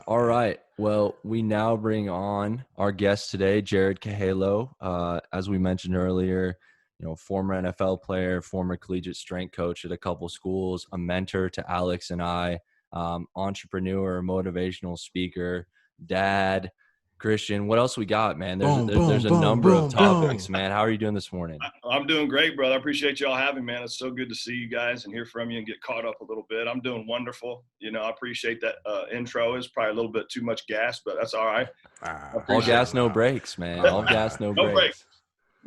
All right. Well, we now bring on our guest today, Jared Cahalo. As we mentioned earlier, former NFL player, former collegiate strength coach at a couple schools, a mentor to Alex and I, entrepreneur, motivational speaker, dad, Christian. What else we got, man? There's a number of topics, man. How are you doing this morning? I'm doing great, brother. I appreciate y'all having me, man. It's so good to see you guys and hear from you and get caught up a little bit. I'm doing wonderful. I appreciate that intro. Is probably a little bit too much gas, but that's all right. All gas, no brakes, man. All gas, no brakes.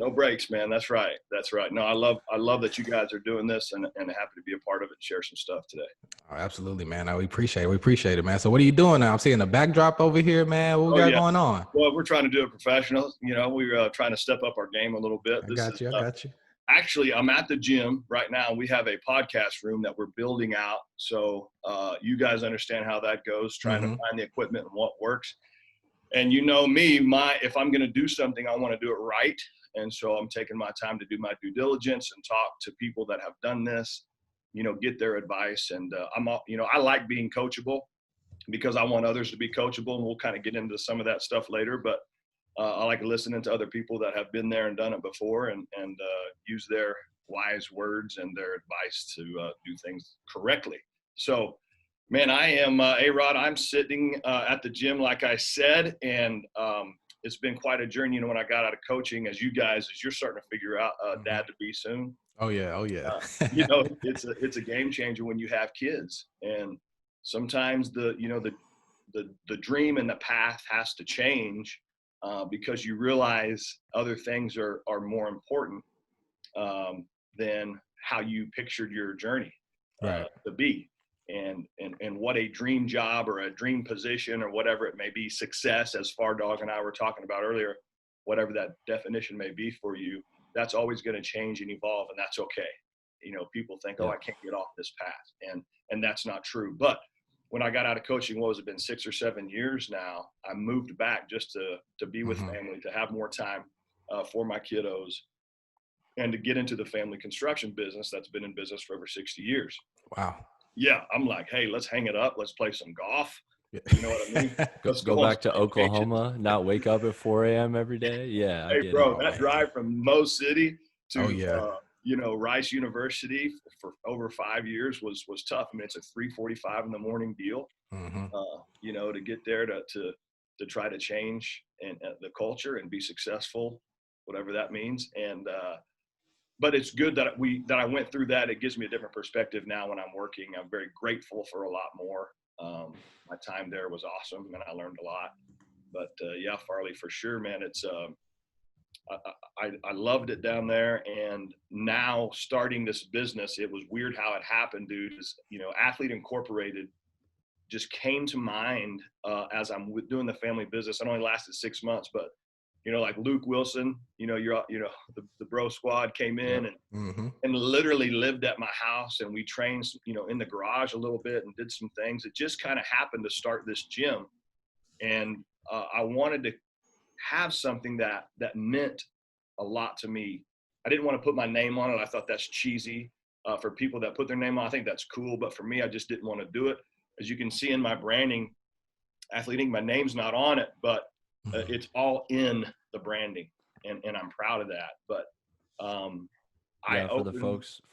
No breaks, man. That's right. That's right. No, I love that you guys are doing this and happy to be a part of it and share some stuff today. Oh, absolutely, man. We appreciate it, man. So what are you doing now? I'm seeing the backdrop over here, man. What we got going on? Well, we're trying to do it professional. We're trying to step up our game a little bit. I got you. Actually, I'm at the gym right now. We have a podcast room that we're building out. So you guys understand how that goes, trying to find the equipment and what works. And you know me, if I'm going to do something, I want to do it right. And so I'm taking my time to do my due diligence and talk to people that have done this, get their advice. And I like being coachable because I want others to be coachable. And we'll kind of get into some of that stuff later. But I like listening to other people that have been there and done it before and use their wise words and their advice to do things correctly. So, man, I am A-Rod. I'm sitting at the gym, like I said, and it's been quite a journey. When I got out of coaching, as you're starting to figure out dad to be soon. Oh yeah. It's a game changer when you have kids, and sometimes the dream and the path has to change because you realize other things are more important than how you pictured your journey to be. And what a dream job or a dream position or whatever it may be, success, as Fardog and I were talking about earlier, whatever that definition may be for you, that's always going to change and evolve, and that's okay. People think, I can't get off this path, and that's not true. But when I got out of coaching, what has it been, 6 or 7 years now, I moved back just to be with family, to have more time for my kiddos, and to get into the family construction business that's been in business for over 60 years. Wow. Yeah, I'm like, hey, let's hang it up. Let's play some golf. You know what I mean? Let's go back to Oklahoma, not wake up at 4 a.m. every day. Yeah. Hey, bro, that drive from Mo City to, Rice University for over 5 years was tough. I mean, it's a 3:45 in the morning deal, to get there to try to change the culture and be successful, whatever that means. And, but it's good that I went through that. It gives me a different perspective now when I'm working. I'm very grateful for a lot more. My time there was awesome, and I learned a lot. But Farley, for sure, man. It's I loved it down there, and now starting this business, it was weird how it happened, dude. Athlete Incorporated just came to mind as I'm doing the family business. It only lasted 6 months, but like Luke Wilson, the bro squad came in and literally lived at my house, and we trained, in the garage a little bit and did some things. It just kind of happened to start this gym. And I wanted to have something that meant a lot to me. I didn't want to put my name on it. I thought that's cheesy. For people that put their name on, I think that's cool. But for me, I just didn't want to do it. As you can see in my branding, Athlete Inc., my name's not on it, but it's all in the branding, and I'm proud of that. But for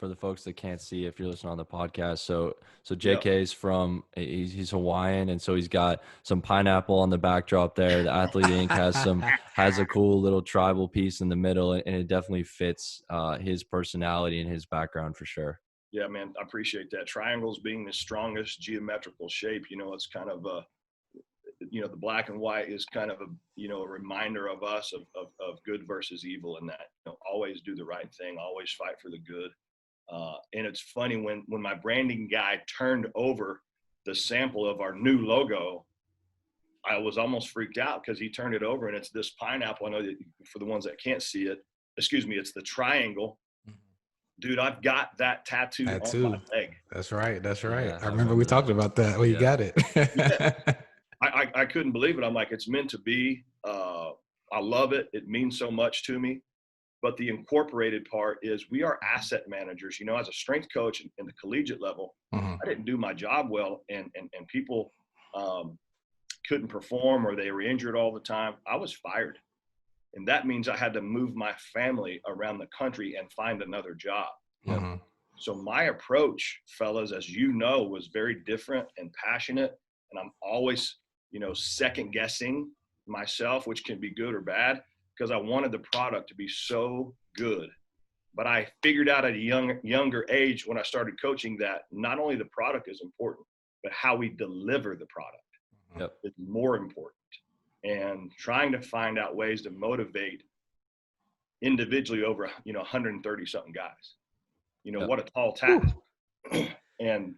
the folks that can't see, if you're listening on the podcast, so JK is from he's Hawaiian, and so he's got some pineapple on the backdrop there. The Athlete Inc. has a cool little tribal piece in the middle, and it definitely fits his personality and his background for sure. Yeah, man, I appreciate that. Triangles being the strongest geometrical shape, it's kind of the black and white is kind of a reminder of us of good versus evil, and that always do the right thing, always fight for the good. And it's funny when my branding guy turned over the sample of our new logo, I was almost freaked out because he turned it over and it's this pineapple. I know that for the ones that can't see it, it's the triangle. Dude, I've got that tattoo on my leg. That's right. Yeah, I remember we talked about that. Well, you got it. I couldn't believe it. I'm like, it's meant to be. I love it. It means so much to me. But the incorporated part is we are asset managers. As a strength coach in the collegiate level, I didn't do my job well, and people couldn't perform or they were injured all the time, I was fired. And that means I had to move my family around the country and find another job. Mhm. So my approach, fellas, as you know, was very different and passionate. And I'm always, second guessing myself, which can be good or bad, because I wanted the product to be so good. But I figured out at a younger age when I started coaching that not only the product is important, but how we deliver the product is more important. And trying to find out ways to motivate individually over, 130 something guys. What a tall task. And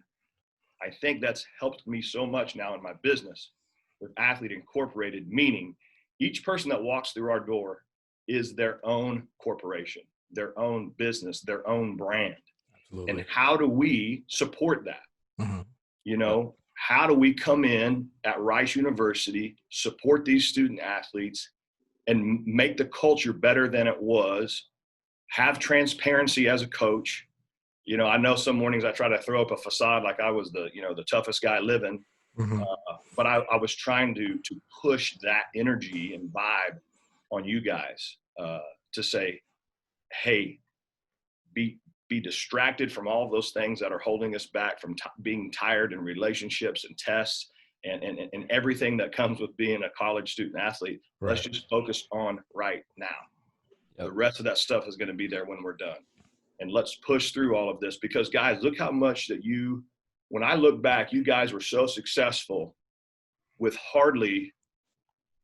I think that's helped me so much now in my business with Athlete Incorporated, meaning each person that walks through our door is their own corporation, their own business, their own brand. Absolutely. And how do we support that? Mhm. How do we come in at Rice University, support these student athletes, and make the culture better than it was, have transparency as a coach. I know some mornings I try to throw up a facade like I was the toughest guy living, Mhm. but I was trying to push that energy and vibe on you guys to say, hey, be distracted from all those things that are holding us back from being tired in relationships and tests and everything that comes with being a college student athlete. Right. Let's just focus on right now. The rest of that stuff is going to be there when we're done. And let's push through all of this because, guys, look how much that when I look back, you guys were so successful with hardly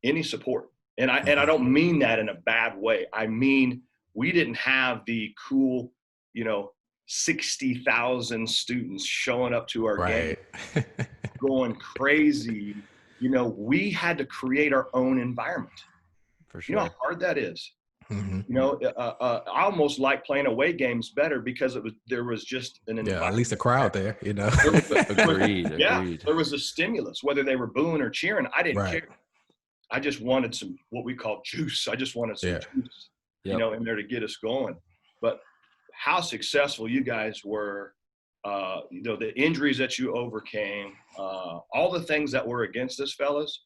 any support. And I don't mean that in a bad way. I mean, we didn't have the cool, 60,000 students showing up to our game, going crazy. We had to create our own environment. For sure. You know how hard that is. Mhm. I almost like playing away games better because there was just an environment. At least a crowd there, Agreed. There was a stimulus, whether they were booing or cheering. I didn't care. I just wanted some, what we call juice. I just wanted some juice, in there to get us going. But how successful you guys were, the injuries that you overcame, all the things that were against us, fellas.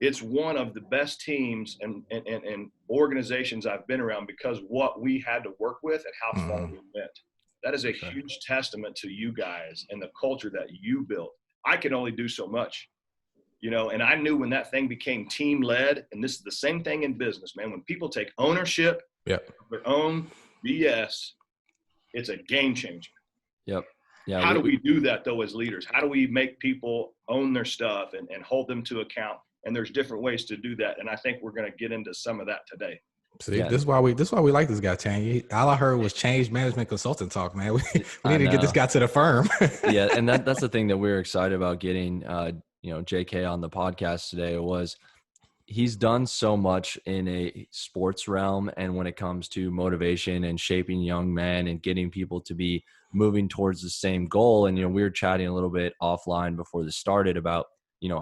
It's one of the best teams and organizations I've been around because what we had to work with and how far we went. That is a huge testament to you guys and the culture that you built. I can only do so much, and I knew when that thing became team led, and this is the same thing in business, man. When people take ownership of their own BS, it's a game changer. Yeah. How do we do that though as leaders? How do we make people own their stuff and hold them to account? And there's different ways to do that. And I think we're going to get into some of that today. See, this is why we like this guy, Chan. All I heard was change management consultant talk, man. We need to get this guy to the firm. And that's the thing that we're excited about getting, JK on the podcast today was he's done so much in a sports realm. And when it comes to motivation and shaping young men and getting people to be moving towards the same goal. And, we were chatting a little bit offline before this started about,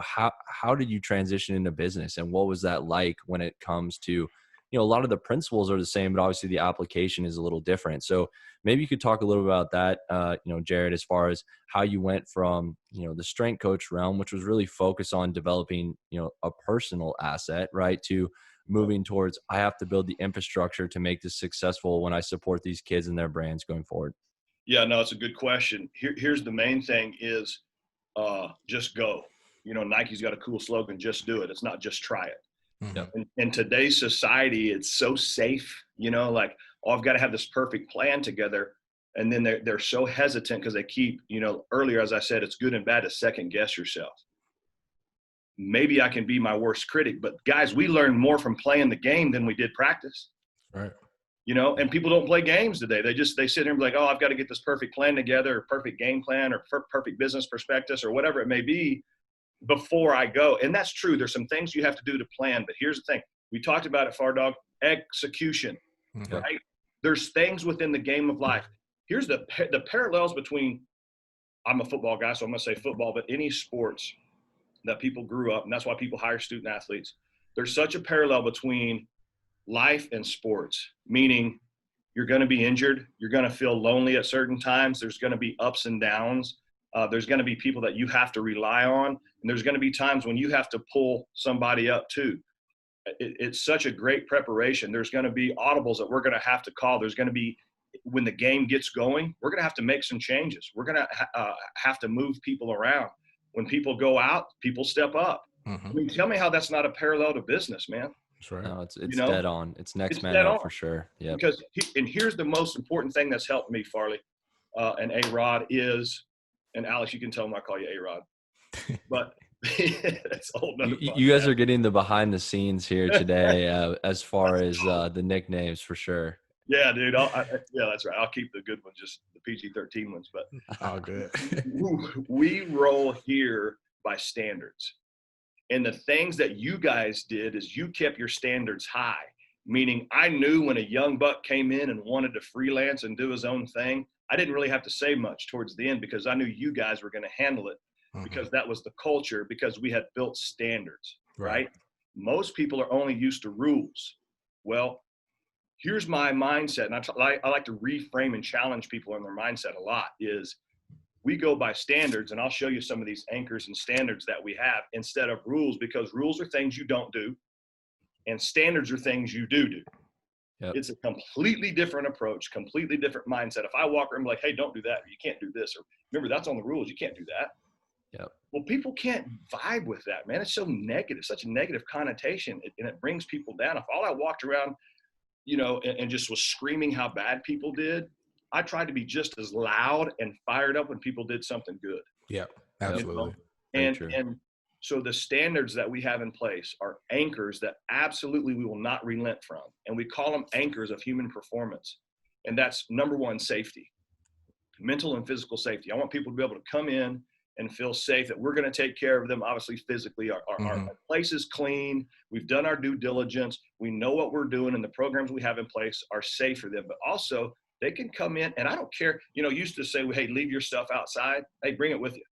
how did you transition into business and what was that like when it comes to, a lot of the principles are the same, but obviously the application is a little different. So maybe you could talk a little bit about that, Jared, as far as how you went from, the strength coach realm, which was really focused on developing, a personal asset, right, to moving towards, I have to build the infrastructure to make this successful when I support these kids and their brands going forward. Yeah, no, it's a good question. Here's the main thing is just go. Nike's got a cool slogan, just do it. It's not just try it. Mm-hmm. In today's society, it's so safe, like, oh, I've got to have this perfect plan together. And then they're so hesitant because they keep, earlier, as I said, it's good and bad to second guess yourself. Maybe I can be my worst critic, but guys, we learn more from playing the game than we did practice. Right. And people don't play games today. They sit here and be like, oh, I've got to get this perfect plan together, or perfect game plan, or perfect business prospectus, or whatever it may be before I go. And that's true. There's some things you have to do to plan, but here's the thing. We talked about it, Far Dog, execution, right? There's things within the game of life. Here's the parallels between, I'm a football guy, so I'm going to say football, but any sports that people grew up, and that's why people hire student athletes. There's such a parallel between life and sports, meaning you're going to be injured. You're going to feel lonely at certain times. There's going to be ups and downs. There's going to be people that you have to rely on, and there's going to be times when you have to pull somebody up too. It's such a great preparation. There's going to be audibles that we're going to have to call. There's going to be, when the game gets going, we're going to have to make some changes. We're going to have to move people around. When people go out, people step up. I mean, tell me how that's not a parallel to business, man. That's right. No, it's dead on. It's next man up for sure. Yeah. Because and here's the most important thing that's helped me, Farley, and A-Rod is, and Alex, you can tell him I call you A-Rod, but that's old enough. You guys are getting the behind the scenes here today, as far as the nicknames for sure. Yeah, dude. Yeah, that's right. I'll keep the good ones, just the PG-13 ones. But all good. We roll here by standards. And the things that you guys did is you kept your standards high, meaning I knew when a young buck came in and wanted to freelance and do his own thing, I didn't really have to say much towards the end because I knew you guys were going to handle it because that was the culture, because we had built standards, right? Most people are only used to rules. Well, here's my mindset, and I like to reframe and challenge people in their mindset a lot, is we go by standards, and I'll show you some of these anchors and standards that we have instead of rules, because rules are things you don't do, and standards are things you do. Yep. It's a completely different approach, completely different mindset. If I walk around and be like, hey, don't do that, or you can't do this, or remember, that's on the rules, you can't do that. Yep. Well, people can't vibe with that, man. It's so negative, such a negative connotation, and it brings people down. If all I walked around, and just was screaming how bad people did, I tried to be just as loud and fired up when people did something good. Yeah, absolutely. And so the standards that we have in place are anchors that absolutely we will not relent from. And we call them anchors of human performance. And that's number one, safety, mental and physical safety. I want people to be able to come in and feel safe that we're going to take care of them. Obviously, physically, our place is clean. We've done our due diligence. We know what we're doing, and the programs we have in place are safe for them. But also, they can come in, and I don't care. Used to say, hey, leave your stuff outside. Hey, bring it with you.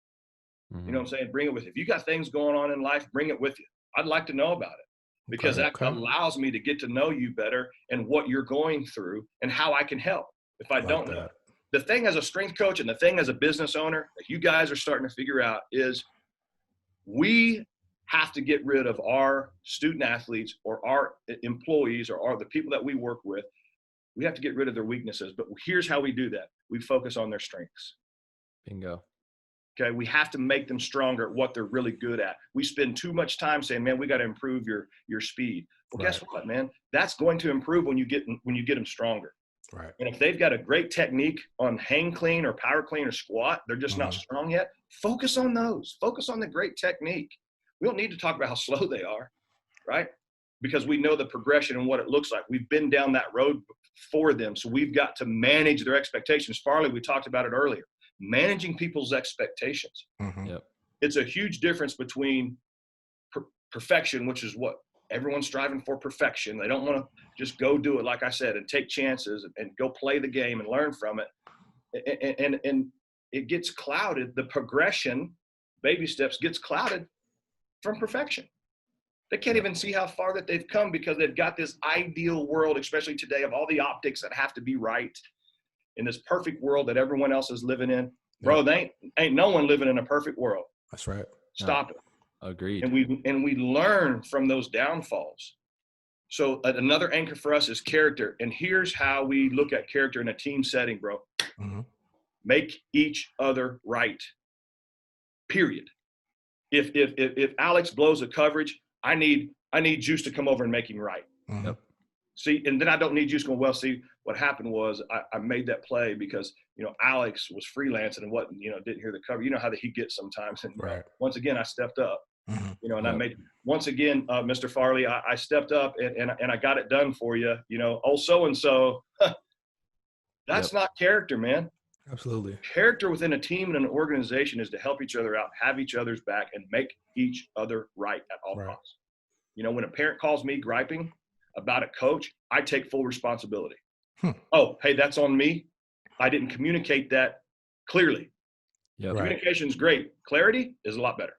You know what I'm saying? Bring it with you. If you got things going on in life, bring it with you. I'd like to know about it, because that allows me to get to know you better and what you're going through and how I can help if I don't know. The thing as a strength coach and the thing as a business owner that you guys are starting to figure out is we have to get rid of our student athletes or our employees or the people that we work with. We have to get rid of their weaknesses. But here's how we do that. We focus on their strengths. Bingo. Okay. We have to make them stronger at what they're really good at. We spend too much time saying, man, we got to improve your speed. Well, guess what, man? That's going to improve when you get them stronger. Right. And if they've got a great technique on hang clean or power clean or squat, they're just not strong yet. Focus on those. Focus on the great technique. We don't need to talk about how slow they are, right? Because we know the progression and what it looks like. We've been down that road for them. So we've got to manage their expectations. Farley, we talked about it earlier. Managing people's expectations. Yep. It's a huge difference between perfection, which is what everyone's striving for, perfection. They don't want to just go do it, like I said, and take chances and go play the game and learn from it. And it gets clouded. The progression, baby steps, gets clouded from perfection. They can't even see how far that they've come because they've got this ideal world, especially today, of all the optics that have to be right in this perfect world that everyone else is living in. Bro, they ain't no one living in a perfect world. That's right. Stop it. Agreed. And we learn from those downfalls. So another anchor for us is character. And here's how we look at character in a team setting, bro. Make each other right. Period. If Alex blows a coverage, I need Juice to come over and make him right. Yep. See, and then I don't need Juice going, well, see, what happened was I made that play because, Alex was freelancing and didn't hear the cover. You know how he gets sometimes. And once again, I stepped up, and I made, once again, Mr. Farley, I stepped up and I got it done for you, oh, so-and-so. That's not character, man. Absolutely. Character within a team and an organization is to help each other out, have each other's back, and make each other right at all costs. When a parent calls me griping about a coach, I take full responsibility. Oh, hey, that's on me. I didn't communicate that clearly. Communication is great. Clarity is a lot better.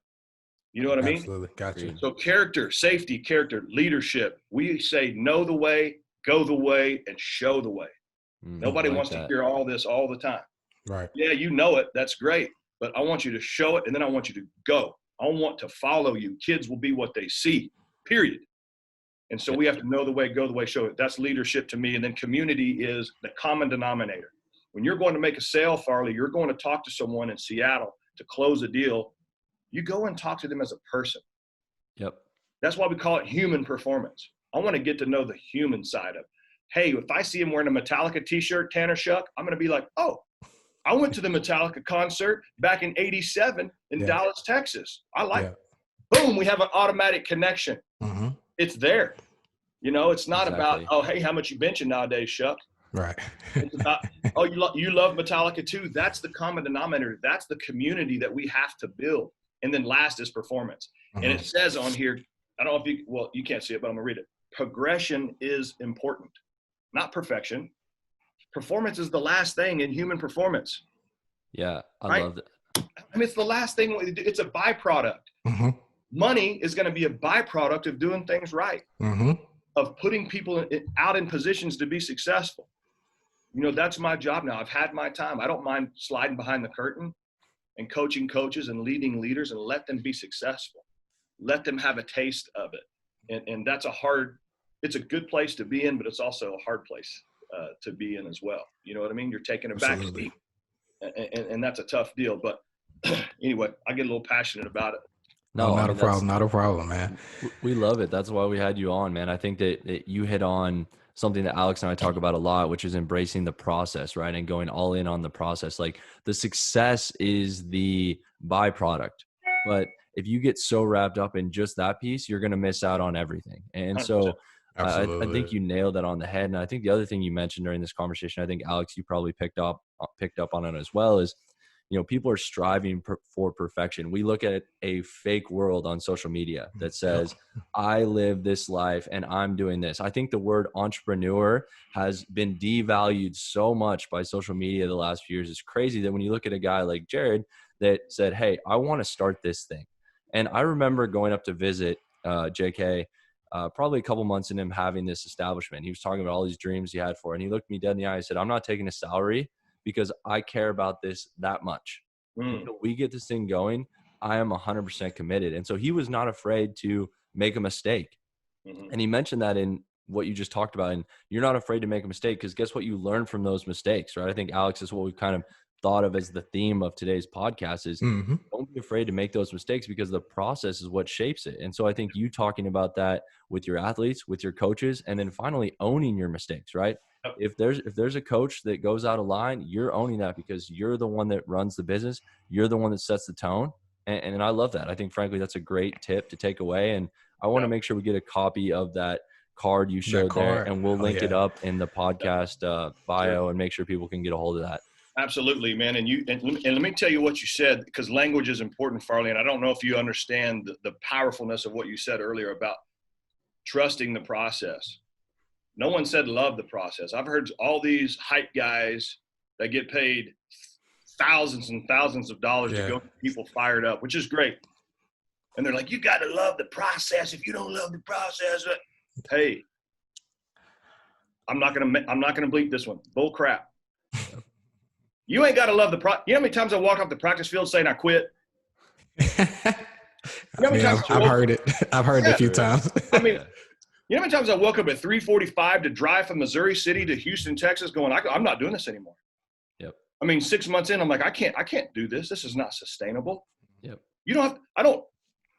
You know what I mean? Absolutely. Gotcha. So character, safety, character, leadership. We say know the way, go the way, and show the way. Nobody wants to hear all this all the time. Right. Yeah, you know it. That's great. but I want you to show it, and then I want you to go. I want to follow you. Kids will be what they see, period. And so we have to know the way, go the way, show it. That's leadership to me. And then community is the common denominator. When you're going to make a sale, Farley, you're going to talk to someone in Seattle to close a deal. You go and talk to them as a person. Yep. That's why we call it human performance. I want to get to know the human side of, hey, if I see him wearing a Metallica t-shirt, Tanner Shuck, I'm going to be like, oh, I went to the Metallica concert back in '87 in Dallas, Texas. I like it. Boom, we have an automatic connection. Mm-hmm. It's there. You know, it's not about, oh, hey, how much you benching nowadays, Shuck? Right. It's about, oh, you love Metallica too. That's the common denominator. That's the community that we have to build. And then last is performance. And it says on here, I don't know if you can't see it, but I'm going to read it. Progression is important, not perfection. Performance is the last thing in human performance. Yeah, I love that. I mean, it's the last thing. It's a byproduct. Mm-hmm. Money is going to be a byproduct of doing things right, of putting people out in positions to be successful. You know, that's my job now. I've had my time. I don't mind sliding behind the curtain and coaching coaches and leading leaders and let them be successful. Let them have a taste of it. And that's it's a good place to be in, but it's also a hard place to be in as well. You know what I mean? You're taking a back seat, and that's a tough deal. But anyway, I get a little passionate about it. No, not a problem. Not a problem, man. We love it. That's why we had you on, man. I think that you hit on something that Alex and I talk about a lot, which is embracing the process, right? And going all in on the process. Like the success is the byproduct, but if you get so wrapped up in just that piece, you're going to miss out on everything. And so I think you nailed that on the head. And I think the other thing you mentioned during this conversation, I think Alex, you probably picked up on it as well, is, you know, people are striving for perfection. We look at a fake world on social media that says, I live this life and I'm doing this. I think the word entrepreneur has been devalued so much by social media the last few years. It's crazy that when you look at a guy like Jared that said, hey, I want to start this thing. And I remember going up to visit JK, probably a couple months in him having this establishment. He was talking about all these dreams he had for it. And he looked me dead in the eye and said, I'm not taking a salary because I care about this that much. Until we get this thing going, I am 100% committed. And so he was not afraid to make a mistake. And he mentioned that in what you just talked about. And you're not afraid to make a mistake because guess what? You learn from those mistakes, right? I think, Alex, is what we kind of thought of as the theme of today's podcast is don't be afraid to make those mistakes because the process is what shapes it. And so I think you talking about that with your athletes, with your coaches, and then finally owning your mistakes, right? If there's a coach that goes out of line, you're owning that because you're the one that runs the business. You're the one that sets the tone. And I love that. I think, frankly, that's a great tip to take away. And I want to make sure we get a copy of that card you showed there, and we'll link it up in the podcast bio and make sure people can get a hold of that. Absolutely, man. And let me tell you what you said, because language is important, Farley. And I don't know if you understand the powerfulness of what you said earlier about trusting the process. No one said love the process. I've heard all these hype guys that get paid thousands and thousands of dollars to go get people fired up, which is great. And they're like, you got to love the process. If you don't love the process, hey, I'm not gonna bleep this one. Bull crap. You ain't got to love the process. You know how many times I walk off the practice field saying I quit? I've heard it. I've heard it a few times. I mean, you know how many times I woke up at 3:45 to drive from Missouri City to Houston, Texas, going, I'm not doing this anymore. Yep. I mean, 6 months in, I'm like, I can't do this. This is not sustainable. Yep.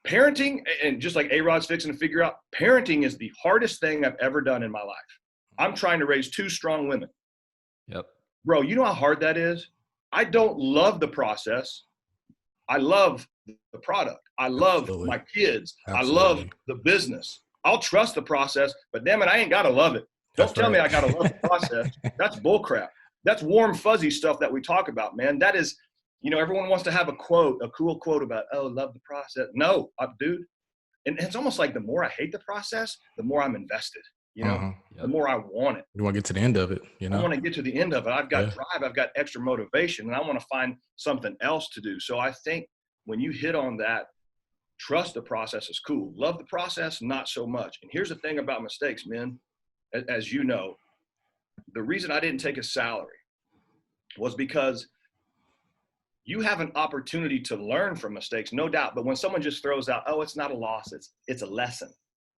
Parenting, and just like A-Rod's fixing to figure out, parenting is the hardest thing I've ever done in my life. I'm trying to raise 2 strong women. Yep. Bro, you know how hard that is? I don't love the process. I love the product. I love my kids. I love the business. I'll trust the process, but damn it, I ain't got to love it. Don't tell me I got to love the process. That's bullcrap. That's warm, fuzzy stuff that we talk about, man. That is, everyone wants to have a cool quote about, love the process. No, dude. And it's almost like the more I hate the process, the more I'm invested. The more I want it. You want to get to the end of it, I want to get to the end of it. I've got drive. I've got extra motivation, and I want to find something else to do. So I think when you hit on that, trust the process is cool. Love the process, not so much. And here's the thing about mistakes, man. As you know, the reason I didn't take a salary was because you have an opportunity to learn from mistakes, no doubt. But when someone just throws out, oh, it's not a loss, it's a lesson.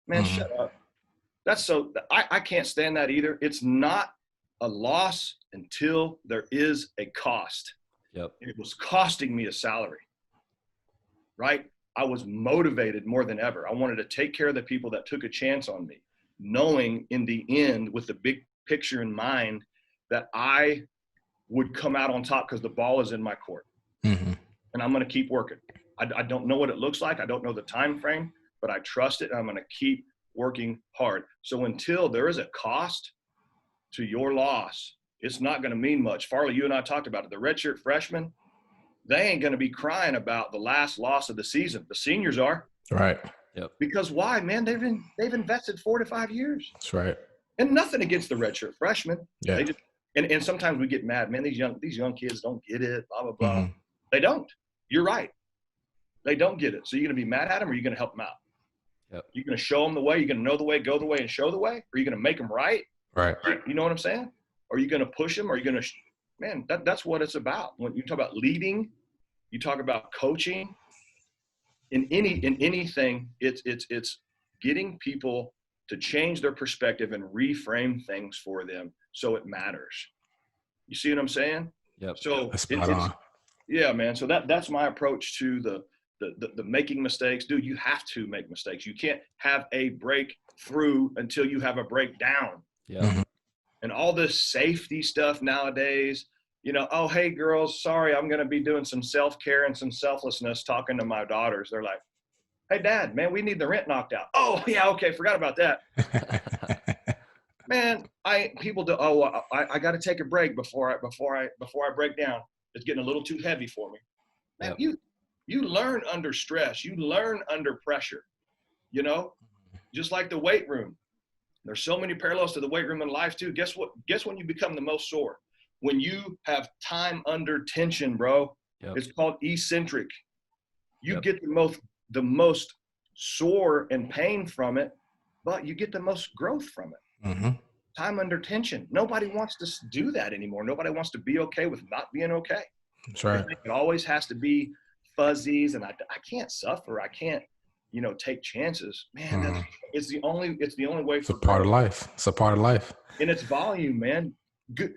Man, shut up. I can't stand that either. It's not a loss until there is a cost. Yep. It was costing me a salary, right? I was motivated more than ever. I wanted to take care of the people that took a chance on me, knowing in the end, with the big picture in mind, that I would come out on top because the ball is in my court. Mm-hmm. And I'm going to keep working. I don't know what it looks like. I don't know the time frame, but I trust it. And I'm going to keep working hard. So until there is a cost to your loss, it's not going to mean much. Farley, you and I talked about it. The redshirt freshmen, they ain't going to be crying about the last loss of the season. The seniors are. Right. Yep. Because why, man? They've invested 4 to 5 years. That's right. And nothing against the redshirt freshmen. Yeah. They just, and sometimes we get mad, man. These young kids don't get it. Blah blah blah. Mm-hmm. They don't. You're right. They don't get it. So you're going to be mad at them, or you're going to help them out. Yep. You're going to show them the way. You're going to know the way, go the way, and show the way. Or you're going to make them right. Right. You know what I'm saying? Or are you going to push them? Or are you going to, man? That's what it's about. When you talk about leading, you talk about coaching. In anything, it's getting people to change their perspective and reframe things for them so it matters. You see what I'm saying? Yep. So yeah, man. So that's my approach to the making mistakes. Dude, you have to make mistakes. You can't have a breakthrough until you have a breakdown. Yeah. Mm-hmm. And all this safety stuff nowadays, you know, oh, hey, girls, sorry, I'm going to be doing some self-care and some selflessness talking to my daughters. They're like, hey, Dad, man, we need the rent knocked out. Oh, yeah, okay, forgot about that. Man, people do, I got to take a break before I break down. It's getting a little too heavy for me. Man, Yep. you learn under stress. You learn under pressure, you know, just like the weight room. There's so many parallels to the weight room in life too. Guess what? Guess when you become the most sore? When you have time under tension, bro. Yep. It's called eccentric. You Yep. get the most sore and pain from it, but you get the most growth from it. Mm-hmm. Time under tension. Nobody wants to do that anymore. Nobody wants to be okay with not being okay. That's right. It always has to be fuzzies, and I can't suffer. I can't, take chances. Man, it's the only way. It's a part of life. It's a part of life. And it's volume, man. Good.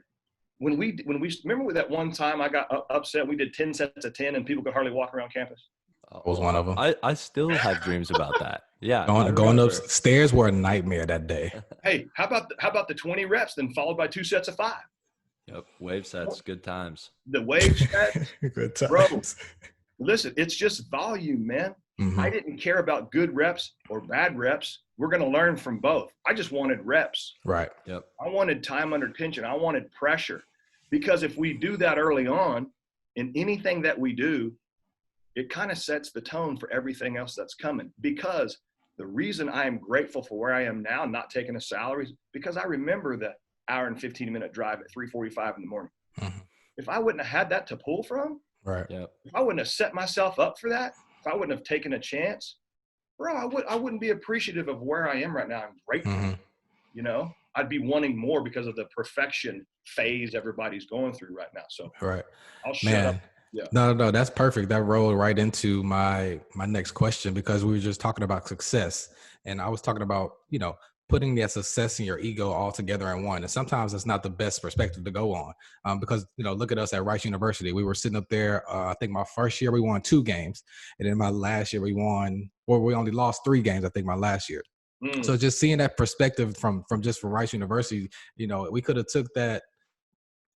When we remember that one time I got upset, we did 10 sets of 10 and people could hardly walk around campus. I was one of them. I still have dreams about that. Yeah. Going upstairs were a nightmare that day. Hey, how about the 20 reps then followed by 2 sets of 5? Yep. Wave sets, good times. The wave set. Good times. Bro, listen, it's just volume, man. Mm-hmm. I didn't care about good reps or bad reps. We're going to learn from both. I just wanted reps. Right. Yep. I wanted time under tension. I wanted pressure. Because if we do that early on in anything that we do, it kind of sets the tone for everything else that's coming. Because the reason I am grateful for where I am now, not taking a salary, is because I remember the hour and 15-minute drive at 3:45 in the morning. Mm-hmm. If I wouldn't have had that to pull from, right. Yep. if I wouldn't have set myself up for that, if I wouldn't have taken a chance, bro, I wouldn't be appreciative of where I am right now. I'm grateful. Mm-hmm. I'd be wanting more because of the perfection phase everybody's going through right now. So right. I'll shut up. Yeah. No, that's perfect. That rolled right into my next question, because we were just talking about success, and I was talking about, putting that success and your ego all together in one. And sometimes it's not the best perspective to go on, because, look at us at Rice University. We were sitting up there. I think my first year we won 2 games. And then my last year we only lost 3 games, I think, my last year. So just seeing that perspective from Rice University, we could have took that.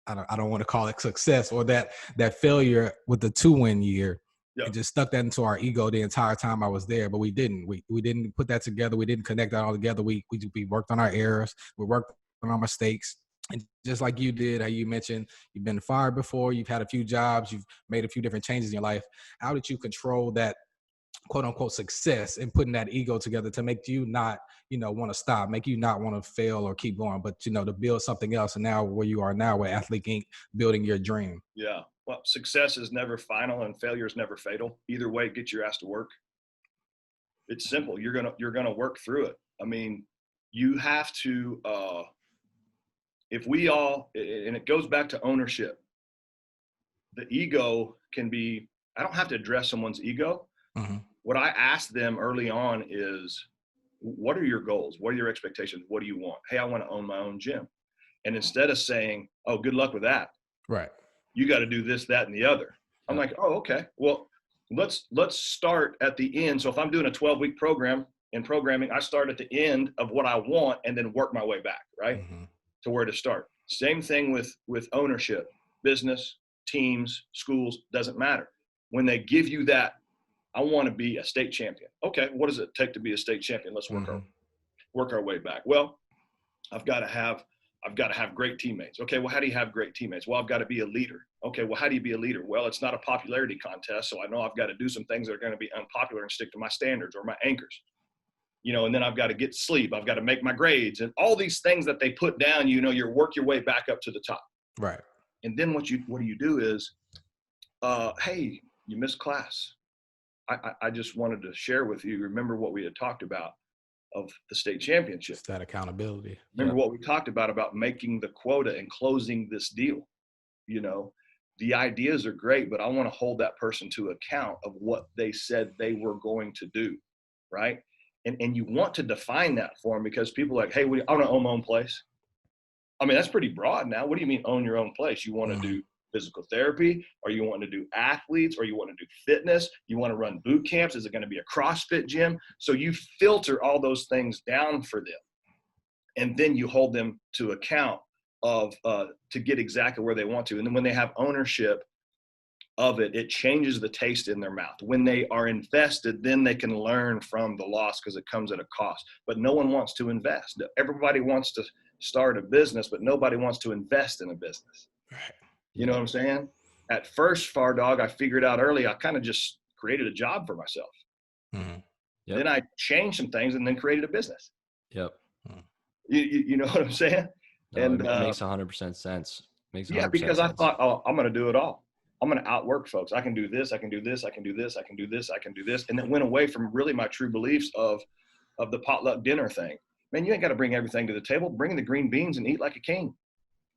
I don't want to call it success, or that failure with the 2-win year. Yep. And just stuck that into our ego the entire time I was there, but we didn't. We didn't put that together. We didn't connect that all together. We worked on our errors. We worked on our mistakes. And just like you did, how you mentioned, you've been fired before. You've had a few jobs. You've made a few different changes in your life. How did you control that quote unquote success and putting that ego together to make you not, want to stop, make you not want to fail or keep going, but, to build something else? And now where you are now with Athlete Inc., building your dream. Yeah. Well, success is never final and failure is never fatal. Either way, get your ass to work. It's simple. You're going to work through it. I mean, you have to, if we all, and it goes back to ownership, the ego can be, I don't have to address someone's ego. Mm-hmm. What I ask them early on is, what are your goals? What are your expectations? What do you want? Hey, I want to own my own gym. And instead of saying, oh, good luck with that, Right. you got to do this, that, and the other. I'm like, oh, okay. Well, let's start at the end. So if I'm doing a 12-week program in programming, I start at the end of what I want and then work my way back, right? Mm-hmm. To where to start. Same thing with ownership, business, teams, schools, doesn't matter. When they give you that, I want to be a state champion. Okay, what does it take to be a state champion? Let's work our way back. Well, I've got to have great teammates. Okay, well, how do you have great teammates? Well, I've got to be a leader. Okay, well, how do you be a leader? Well, it's not a popularity contest, so I know I've got to do some things that are going to be unpopular and stick to my standards or my anchors. And then I've got to get sleep. I've got to make my grades and all these things that they put down, you work your way back up to the top. Right. And then what do you do is, hey, you missed class. I just wanted to share with you, remember what we had talked about of the state championship. It's that accountability. Remember what we talked about making the quota and closing this deal. The ideas are great, but I want to hold that person to account of what they said they were going to do, right? And you want to define that for them, because people are like, hey, I want to own my own place. I mean, that's pretty broad now. What do you mean own your own place? You want to do physical therapy, or you want to do athletes, or you want to do fitness? You want to run boot camps? Is it going to be a CrossFit gym? So you filter all those things down for them, and then you hold them to account to get exactly where they want to. And then when they have ownership of it, it changes the taste in their mouth. When they are invested, then they can learn from the loss, because it comes at a cost. But no one wants to invest. Everybody wants to start a business, but nobody wants to invest in a business. Right. You know what I'm saying? At first, Far Dog, I figured out early, I kind of just created a job for myself. Mm-hmm. Yep. Then I changed some things and then created a business. Yep. You know what I'm saying? No, And it makes 100% sense. Because I thought, oh, I'm going to do it all. I'm going to outwork folks. I can do this. I can do this. I can do this. I can do this. I can do this. And it went away from really my true beliefs of the potluck dinner thing. Man, you ain't got to bring everything to the table. Bring the green beans and eat like a king.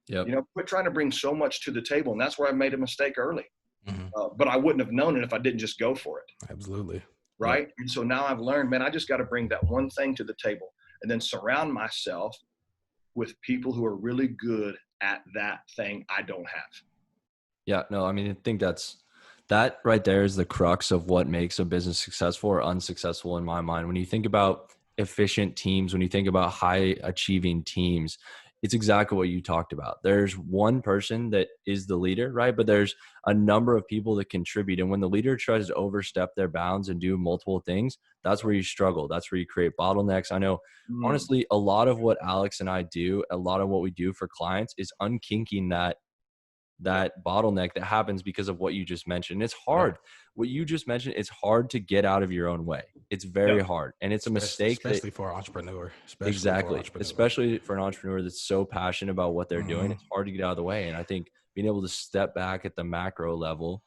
Yep. Quit trying to bring so much to the table. And that's where I made a mistake early. Mm-hmm. But I wouldn't have known it if I didn't just go for it. Absolutely. Right. Yep. And so now I've learned, man, I just got to bring that one thing to the table, and then surround myself with people who are really good at that thing I don't have. Yeah, no, I mean, I think that right there is the crux of what makes a business successful or unsuccessful in my mind. When you think about efficient teams, when you think about high achieving teams, it's exactly what you talked about. There's one person that is the leader, right? But there's a number of people that contribute. And when the leader tries to overstep their bounds and do multiple things, that's where you struggle. That's where you create bottlenecks. I know, honestly, a lot of what Alex and I do, a lot of what we do for clients is unkinking that bottleneck that happens because of what you just mentioned. It's hard. Yeah. What you just mentioned, it's hard to get out of your own way. It's very hard. And it's a mistake. Especially for an entrepreneur. Especially for an entrepreneur that's so passionate about what they're doing. It's hard to get out of the way. And I think being able to step back at the macro level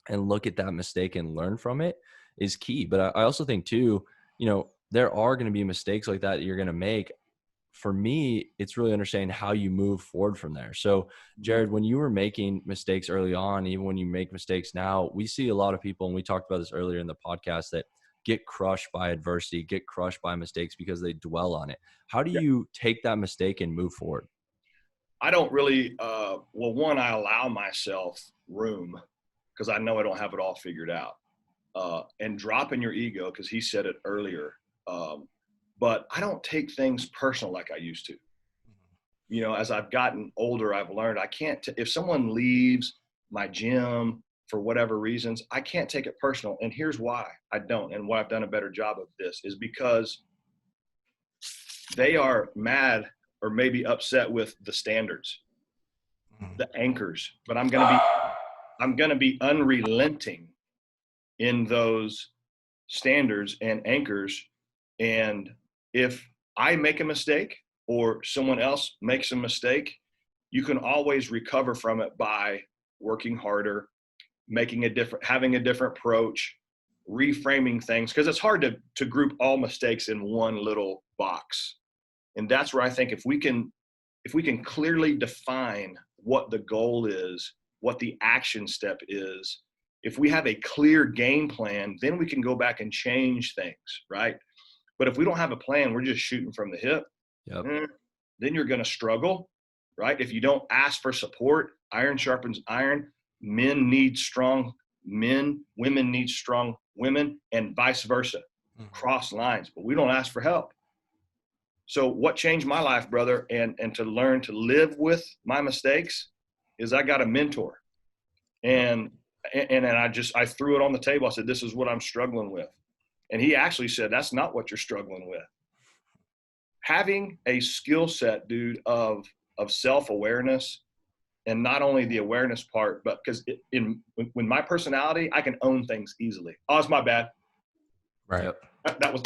and look at that mistake and learn from it is key. But I also think too, there are going to be mistakes like that you're going to make. For me, it's really understanding how you move forward from there. So, Jared, when you were making mistakes early on, even when you make mistakes now, we see a lot of people, and we talked about this earlier in the podcast, that get crushed by adversity, get crushed by mistakes because they dwell on it. How do you take that mistake and move forward? I don't really, one, I allow myself room because I know I don't have it all figured out. And dropping your ego, because he said it earlier, but I don't take things personal like I used to. As I've gotten older, I've learned I can't, if someone leaves my gym for whatever reasons, I can't take it personal. And here's why I don't, and why I've done a better job of this, is because they are mad or maybe upset with the standards, the anchors, but I'm going to be unrelenting in those standards and anchors. And if I make a mistake or someone else makes a mistake, you can always recover from it by working harder, having a different approach, reframing things, because it's hard to group all mistakes in one little box. And that's where I think if we can clearly define what the goal is, what the action step is, If we have a clear game plan, then we can go back and change things, right? But if we don't have a plan, we're just shooting from the hip, then you're going to struggle, right? If you don't ask for support, iron sharpens iron. Men need strong men, women need strong women, and vice versa. Cross lines, but we don't ask for help. So what changed my life, brother, and to learn to live with my mistakes is I got a mentor. And I threw it on the table. I said, this is what I'm struggling with. And he actually said, that's not what you're struggling with. Having a skill set, dude, of self-awareness, and not only the awareness part, but because when my personality, I can own things easily. Oh, it's my bad. Right.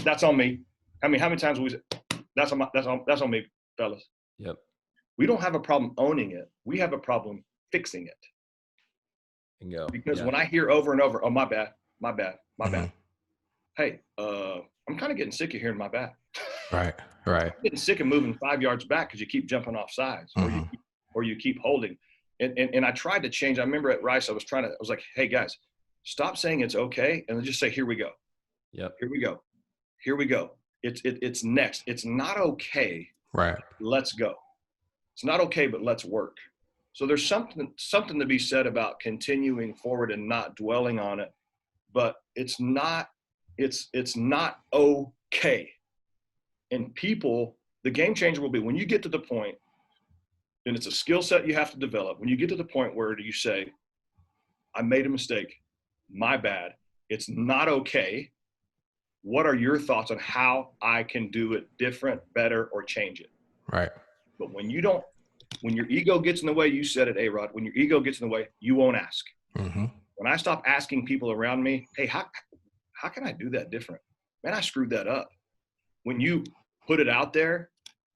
That's on me. How many times we say, that's on me, fellas. Yep. We don't have a problem owning it. We have a problem fixing it. Bingo. Because when I hear over and over, oh, my bad. Hey, I'm kind of getting sick of hearing my bad. Right. I'm getting sick of moving 5 yards back because you keep jumping off sides, or you keep holding. And I tried to change. I remember at Rice, I was like, hey guys, stop saying it's okay, and just say, here we go. Yep. Here we go. It's next. It's not okay. Right. Let's go. It's not okay, but let's work. So there's something to be said about continuing forward and not dwelling on it, but it's not okay. And people, the game changer will be when you get to the point, and it's a skill set you have to develop. When you get to the point where you say, I made a mistake, my bad, it's not okay. What are your thoughts on how I can do it different, better, or change it? Right. But when your ego gets in the way, you said it, A-Rod, when your ego gets in the way, you won't ask. When I stop asking people around me, hey, how can I do that different? Man, I screwed that up. When you put it out there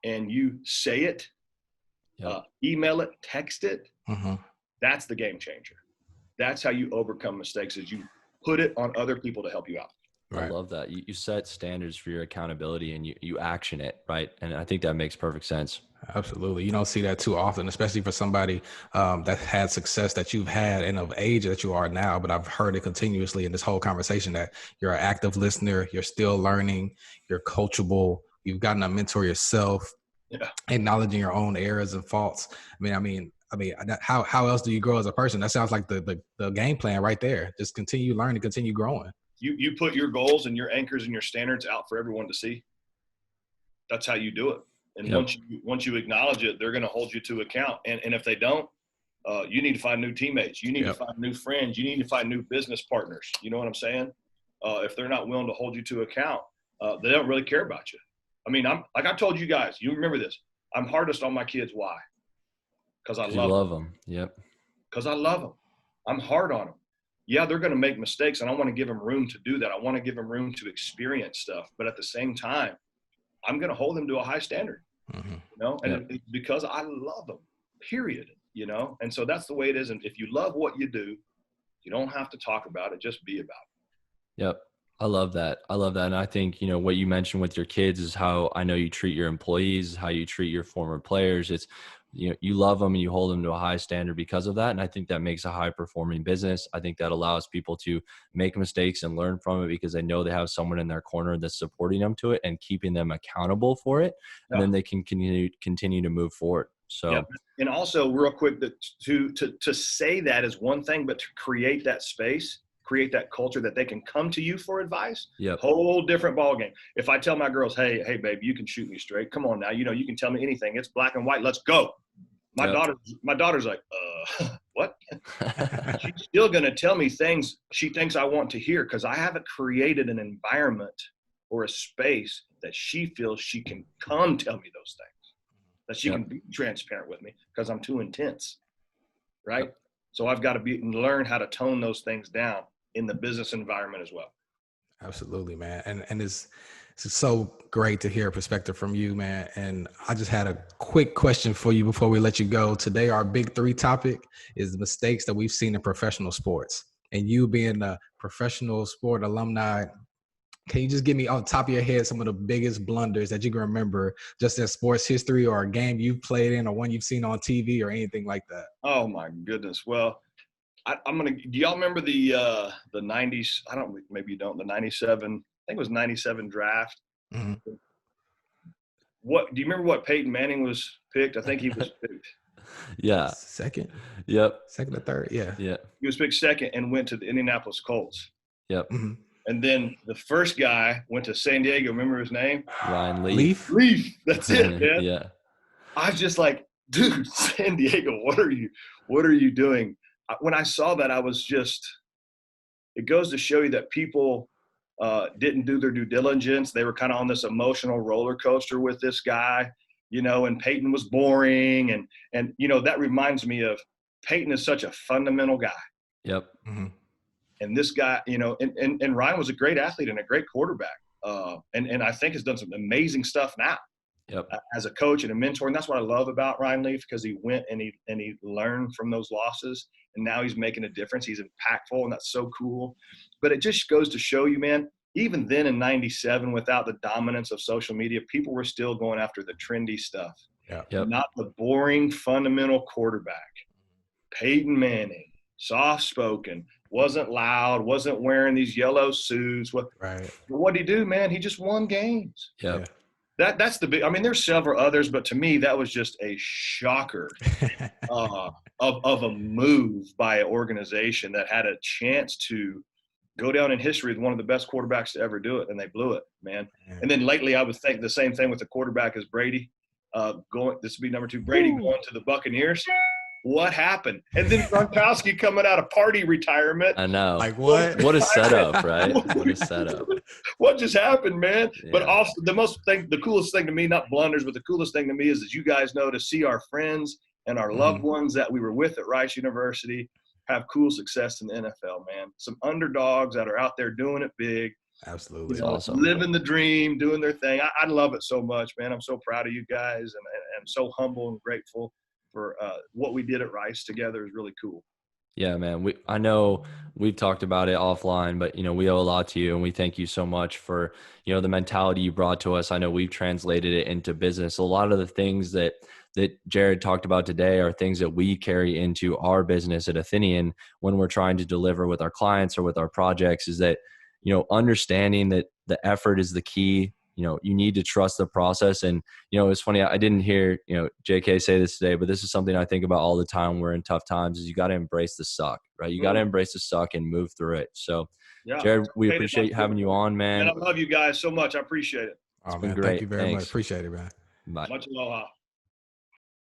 and you say it, email it, text it, that's the game changer. That's how you overcome mistakes, is you put it on other people to help you out. Right. I love that. You set standards for your accountability and you action it, right? And I think that makes perfect sense. Absolutely. You don't see that too often, especially for somebody that had success that you've had and of age that you are now. But I've heard it continuously in this whole conversation that you're an active listener, you're still learning, you're coachable, you've gotten a mentor yourself, acknowledging your own errors and faults. I mean, how else do you grow as a person? That sounds like the game plan right there. Just continue learning, continue growing. You put your goals and your anchors and your standards out for everyone to see. That's how you do it. And once you acknowledge it, they're going to hold you to account. And if they don't, you need to find new teammates. You need to find new friends. You need to find new business partners. You know what I'm saying? If they're not willing to hold you to account, they don't really care about you. I mean, like I told you guys, you remember this. I'm hardest on my kids. Why? Because I love them. Yep. Because I love them. I'm hard on them. Yeah, they're going to make mistakes, and I want to give them room to do that. I want to give them room to experience stuff. But at the same time, I'm going to hold them to a high standard, you know, and it's because I love them, period, you know. And so that's the way it is. And if you love what you do, you don't have to talk about it, just be about it. Yep. I love that. And I think, you know, what you mentioned with your kids is how I know you treat your employees, how you treat your former players. It's, you know, you love them and you hold them to a high standard because of that. And I think that makes a high performing business. I think that allows people to make mistakes and learn from it because they know they have someone in their corner that's supporting them to it and keeping them accountable for it. And then they can continue to move forward. So, and also real quick, to say that is one thing, but to create that space, create that culture that they can come to you for advice. Whole different ballgame. If I tell my girls, hey, babe, you can shoot me straight. Come on now. You know, you can tell me anything. It's black and white. Let's go. My daughter's like, what? She's still going to tell me things she thinks I want to hear because I haven't created an environment or a space that she feels she can come tell me those things, that she can be transparent with me because I'm too intense, right? So I've got to learn how to tone those things down in the business environment as well. Absolutely, man. And it's so great to hear a perspective from you, man. And I just had a quick question for you before we let you go. Today, our big 3 topic is the mistakes that we've seen in professional sports. And you being a professional sport alumni, can you just give me off the top of your head some of the biggest blunders that you can remember just in sports history or a game you've played in or one you've seen on TV or anything like that? Oh, my goodness. Well, Do y'all remember the 90s? I don't, maybe you don't, the 97, I think it was 97 draft. Mm-hmm. Do you remember what Peyton Manning was picked? I think he was picked. Yeah. Second. Yep. Second or third. Yeah. Yeah. He was picked second and went to the Indianapolis Colts. Yep. Mm-hmm. And then the first guy went to San Diego. Remember his name? Ryan Leaf. Leaf. That's it, man. Yeah. I was just like, dude, San Diego, what are you doing? When I saw that, I was just, it goes to show you that people didn't do their due diligence. They were kind of on this emotional roller coaster with this guy, and Peyton was boring. And that reminds me of Peyton is such a fundamental guy. Yep. Mm-hmm. And this guy, and Ryan was a great athlete and a great quarterback. And I think has done some amazing stuff now. Yep. As a coach and a mentor. And that's what I love about Ryan Leaf, because he went and he learned from those losses, and now he's making a difference. He's impactful, and that's so cool. But it just goes to show you, man, even then in 97, without the dominance of social media, people were still going after the trendy stuff. Yeah. Yep. Not the boring fundamental quarterback. Peyton Manning, soft-spoken, wasn't loud, wasn't wearing these yellow suits. Right. What did he do, man? He just won games. Yep. Yeah. That's the big. I mean, there's several others, but to me, that was just a shocker of a move by an organization that had a chance to go down in history as one of the best quarterbacks to ever do it, and they blew it, man. Yeah. And then lately, I would think the same thing with the quarterback as Brady. This would be number 2. Brady going to the Buccaneers. What happened? And then Gronkowski coming out of party retirement. I know. Like what? What a setup, right? What a setup. What just happened, man? Yeah. But also the coolest thing to me, not blunders, but the coolest thing to me is, as you guys know, to see our friends and our loved ones that we were with at Rice University have cool success in the NFL, man. Some underdogs that are out there doing it big. Absolutely. Awesome. Living the dream, doing their thing. I love it so much, man. I'm so proud of you guys, and I'm so humble and grateful for what we did at Rice together. Is really cool. Yeah, man. I know we've talked about it offline, but we owe a lot to you, and we thank you so much for the mentality you brought to us. I know we've translated it into business. A lot of the things that Jared talked about today are things that we carry into our business at Athenian when we're trying to deliver with our clients or with our projects. Is that understanding that the effort is the key. You need to trust the process. And, it's funny, I didn't hear, JK say this today, but this is something I think about all the time. We're in tough times, is you got to embrace the suck, right? You got to embrace the suck and move through it. So yeah, Jared, we appreciate having you on, man. And I love you guys so much. I appreciate it. Oh, been man, great. thank you very Thanks. much. Appreciate it, man. Bye. Much aloha.